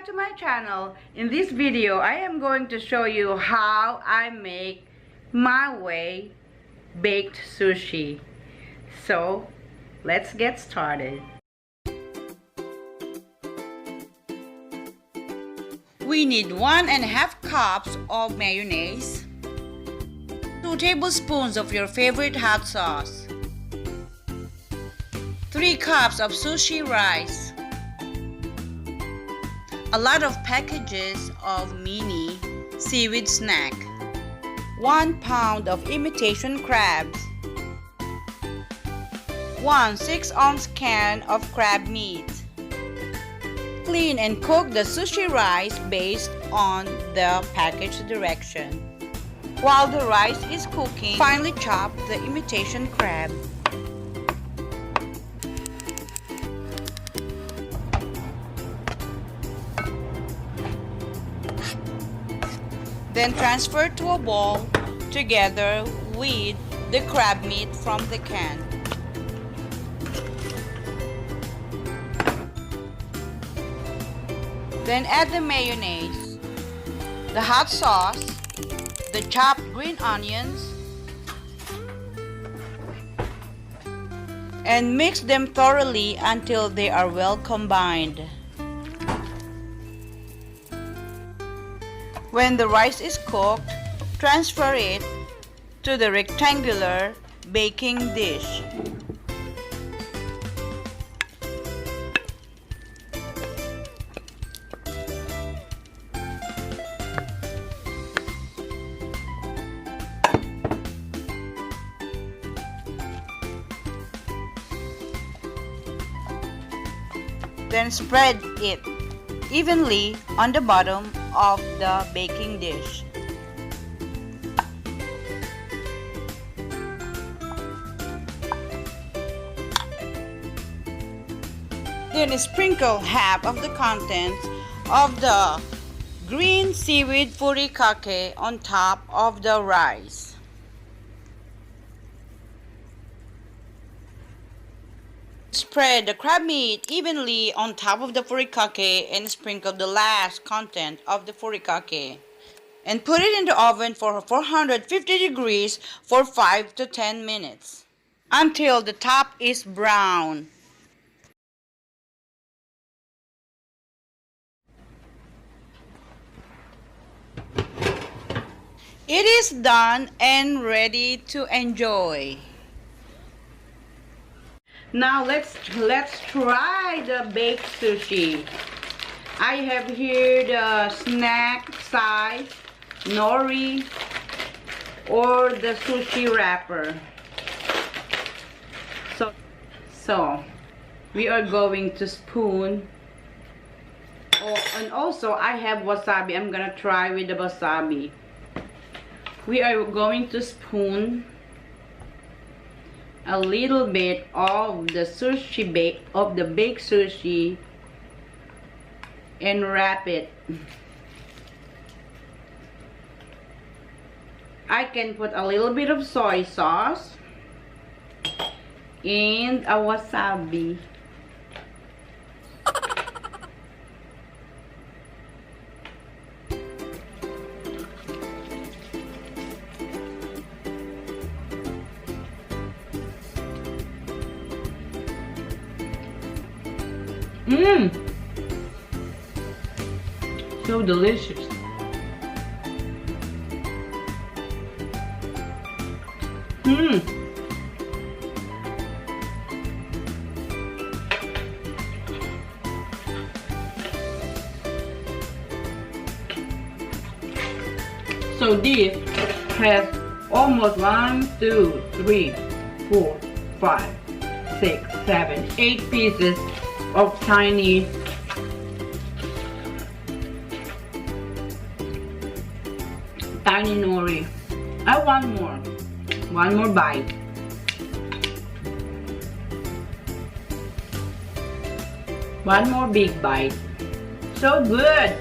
back to my channel. In this video, I am going to show you how I make my way baked sushi. So, let's get started. We need 1.5 cups of mayonnaise, 2 tablespoons of your favorite hot sauce, 3 cups of sushi rice, a lot of packages of mini seaweed snack, 1 pound of imitation crabs, 1 6-ounce can of crab meat. Clean and cook the sushi rice based on the package direction. While the rice is cooking, finely chop the imitation crab. Then transfer to a bowl together with the crab meat from the can. Then add the mayonnaise, the hot sauce, the chopped green onions, and mix them thoroughly until they are well combined. When the rice is cooked, transfer it to the rectangular baking dish. Then spread it evenly on the bottom of the baking dish. Then sprinkle half of the contents of the green seaweed furikake on top of the rice. Spread the crab meat evenly on top of the furikake and sprinkle the last content of the furikake. And put it in the oven for 450 degrees for 5 to 10 minutes until the top is brown. It is done and ready to enjoy. Now let's try the baked sushi. I have here the snack size nori or the sushi wrapper. So we are going to spoon. Oh, and also I have wasabi. I'm gonna try with the wasabi. We are going to spoon a little bit of the sushi of the baked sushi and wrap it. I can put a little bit of soy sauce and a wasabi. So delicious. So this has almost 1, 2, 3, 4, 5, 6, 7, 8 pieces of tiny nori. I want more. One more bite. One more big bite. So good.